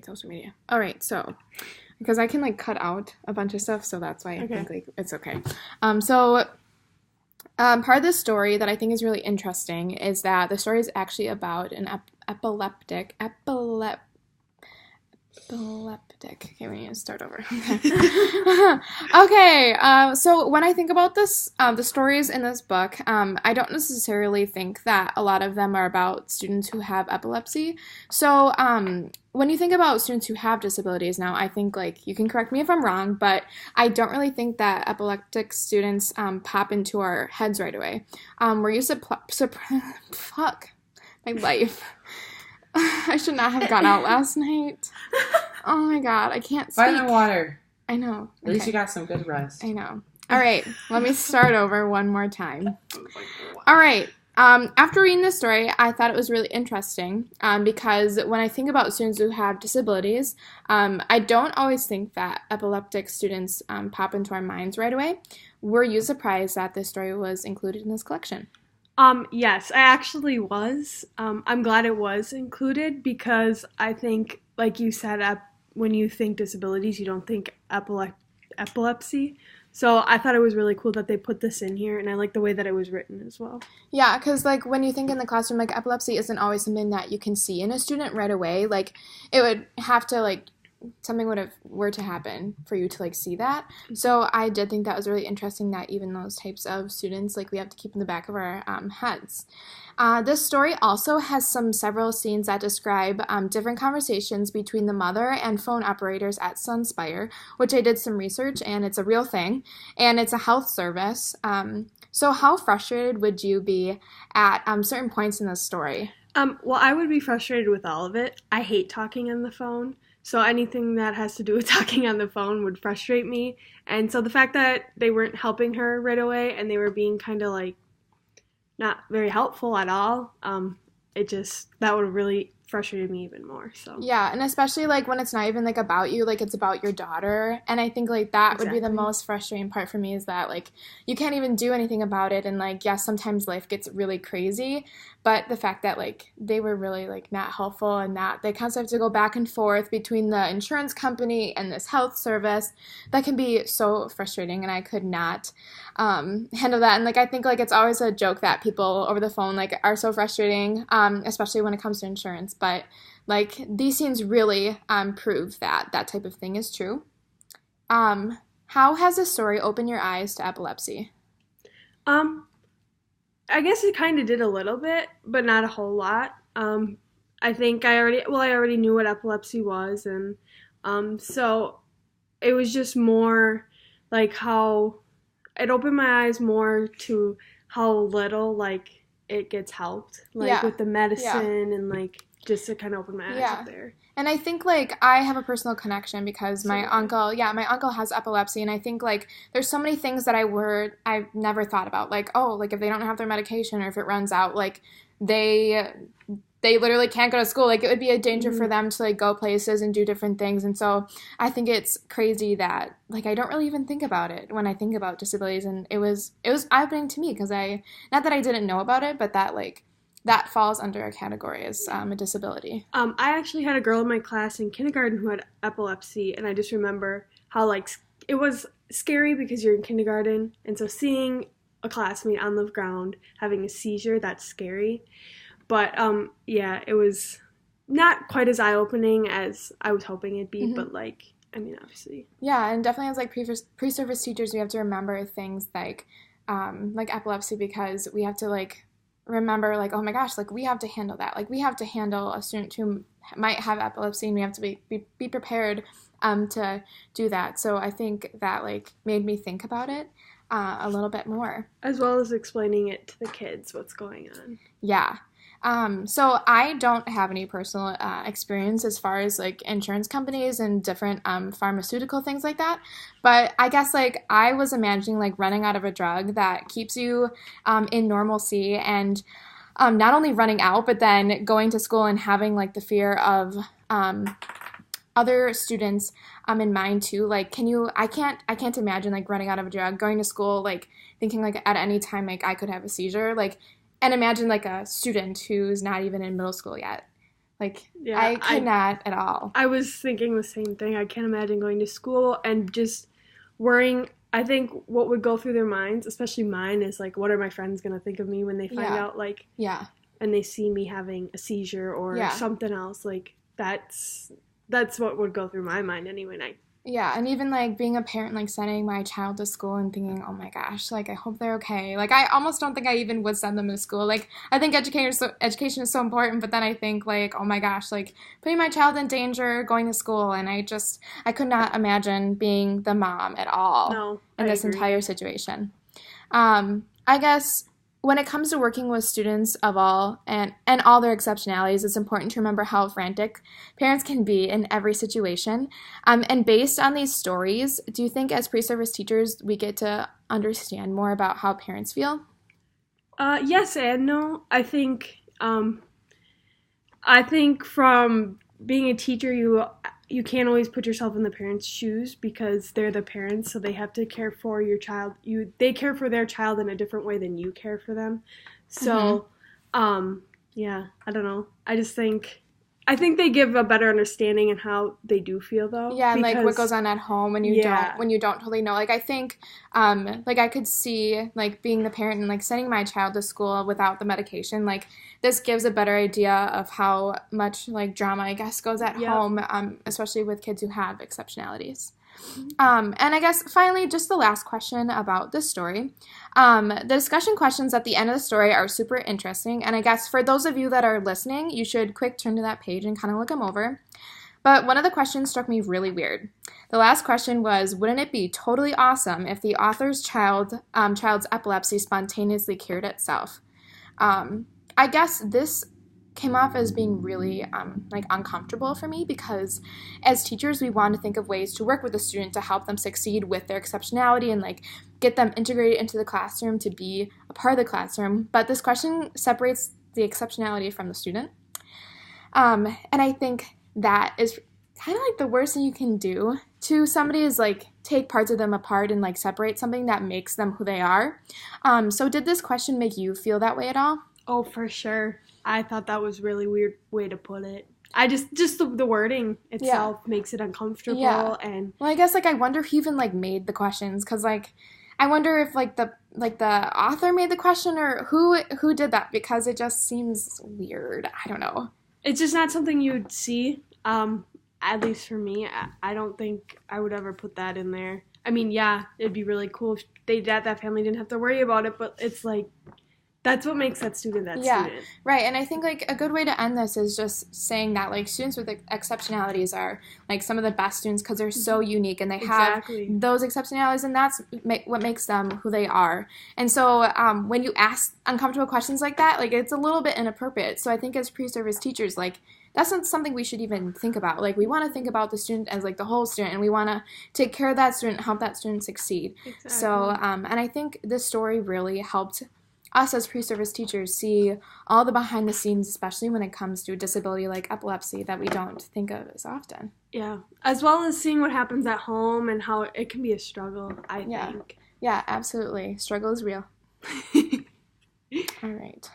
hate social media. All right, so because I can like cut out a bunch of stuff, so that's why I think like it's okay. Part of the story that I think is really interesting is that the story is actually about an epileptic. Okay, we need to start over. Okay, so when I think about this, the stories in this book, I don't necessarily think that a lot of them are about students who have epilepsy. So when you think about students who have disabilities now, I think, like, you can correct me if I'm wrong, but I don't really think that epileptic students pop into our heads right away. Were you fuck my life. I should not have gone out last night. Oh my god, I can't speak. Find the water. I know. At least you got some good rest. I know. All right, let me start over one more time. All right. After reading this story, I thought it was really interesting because when I think about students who have disabilities, I don't always think that epileptic students pop into our minds right away. Were you surprised that this story was included in this collection? Yes, I actually was. I'm glad it was included because I think, like you said, when you think disabilities, you don't think epilepsy. So I thought it was really cool that they put this in here, and I like the way that it was written as well. Yeah, because, like, when you think in the classroom, like, epilepsy isn't always something that you can see in a student right away. Like, it would have to, like, something were to happen for you to, like, see that. So I did think that was really interesting that even those types of students, like, we have to keep in the back of our heads. This story also has several scenes that describe different conversations between the mother and phone operators at Sunspire, which I did some research, and it's a real thing, and it's a health service. So how frustrated would you be at certain points in this story? Well, I would be frustrated with all of it. I hate talking on the phone. So anything that has to do with talking on the phone would frustrate me. And so the fact that they weren't helping her right away and they were being kind of like not very helpful at all, that would have really frustrated me even more. So yeah, and especially like when it's not even like about you, like it's about your daughter. And I think like that would be the most frustrating part for me is that like you can't even do anything about it. And like, yes, sometimes life gets really crazy, but the fact that like they were really like not helpful and that they constantly have to go back and forth between the insurance company and this health service, that can be so frustrating, and I could not handle that. And like I think like it's always a joke that people over the phone like are so frustrating, especially when it comes to insurance. But like these scenes really prove that that type of thing is true. How has this story opened your eyes to epilepsy? I guess it kind of did a little bit, but not a whole lot. I think I already knew what epilepsy was, and so it was just more like how it opened my eyes more to how little like it gets helped, like with the medicine and like just to kind of open my eyes up there. And I think, like, I have a personal connection because my uncle has epilepsy, and I think, like, there's so many things that I've never thought about, like, oh, like, if they don't have their medication or if it runs out, like, they literally can't go to school. Like, it would be a danger for them to, like, go places and do different things, and so I think it's crazy that, like, I don't really even think about it when I think about disabilities, and it was eye-opening to me because not that I didn't know about it, but that, like, that falls under a category as a disability. I actually had a girl in my class in kindergarten who had epilepsy, and I just remember how, like, it was scary because you're in kindergarten, and so seeing a classmate on the ground having a seizure, that's scary. But, it was not quite as eye-opening as I was hoping it'd be, but, like, I mean, obviously. Yeah, and definitely as, like, pre-service teachers, we have to remember things like epilepsy because we have to, like, remember, like, oh my gosh, like, we have to handle that. Like, we have to handle a student who might have epilepsy, and we have to be prepared to do that. So I think that, like, made me think about it a little bit more. As well as explaining it to the kids what's going on. Yeah. So I don't have any personal experience as far as like insurance companies and different pharmaceutical things like that. But I guess like I was imagining like running out of a drug that keeps you in normalcy and not only running out, but then going to school and having like the fear of other students in mind too. Like, I can't imagine like running out of a drug, going to school, like thinking like at any time like I could have a seizure, like. And imagine, like, a student who's not even in middle school yet. Like, Yeah, I could not at all. I was thinking the same thing. I can't imagine going to school and just worrying. I think what would go through their minds, especially mine, is like, what are my friends going to think of me when they find out, like, and they see me having a seizure or something else. Like, that's what would go through my mind anyway. Yeah, and even, like, being a parent, like, sending my child to school and thinking, oh, my gosh, like, I hope they're okay. Like, I almost don't think I even would send them to school. Like, I think education is so important, but then I think, like, oh, my gosh, like, putting my child in danger going to school, and I could not imagine being the mom at all in this entire situation. I guess when it comes to working with students of all and all their exceptionalities, it's important to remember how frantic parents can be in every situation. And based on these stories, do you think as pre-service teachers we get to understand more about how parents feel? Yes and no. I think from being a teacher, you can't always put yourself in the parents' shoes because they're the parents, so they have to care for your child. They care for their child in a different way than you care for them. So, yeah, I don't know. I think they give a better understanding in how they do feel, though. Yeah, and like what goes on at home when you don't totally know. Like I think, like I could see like being the parent and like sending my child to school without the medication. Like this gives a better idea of how much like drama I guess goes at home, especially with kids who have exceptionalities. And I guess finally, just the last question about this story. The discussion questions at the end of the story are super interesting, and I guess for those of you that are listening, you should quick turn to that page and kind of look them over. But one of the questions struck me really weird. The last question was, wouldn't it be totally awesome if the author's child's epilepsy spontaneously cured itself? I guess this came off as being really like uncomfortable for me because as teachers we want to think of ways to work with the student to help them succeed with their exceptionality and like get them integrated into the classroom to be a part of the classroom, but this question separates the exceptionality from the student, and I think that is kind of like the worst thing you can do to somebody is like take parts of them apart and like separate something that makes them who they are. So did this question make you feel that way at all? Oh, for sure. I thought that was a really weird way to put it. I just the wording itself makes it uncomfortable. Yeah. And well, I guess like I wonder who even like made the questions because like I wonder if like the author made the question or who did that because it just seems weird. I don't know. It's just not something you'd see. At least for me, I don't think I would ever put that in there. I mean, yeah, it'd be really cool if that family didn't have to worry about it, but it's like. That's what makes that student student. Right. And I think, like, a good way to end this is just saying that, like, students with exceptionalities are, like, some of the best students because they're so unique and they have those exceptionalities, and that's what makes them who they are. And so when you ask uncomfortable questions like that, like, it's a little bit inappropriate. So I think as pre-service teachers, like, that's not something we should even think about. Like, we want to think about the student as, like, the whole student, and we want to take care of that student, help that student succeed. Exactly. So, and I think this story really helped us as pre-service teachers see all the behind the scenes, especially when it comes to a disability like epilepsy that we don't think of as often. Yeah, as well as seeing what happens at home and how it can be a struggle, I think. Yeah, absolutely. Struggle is real. All right.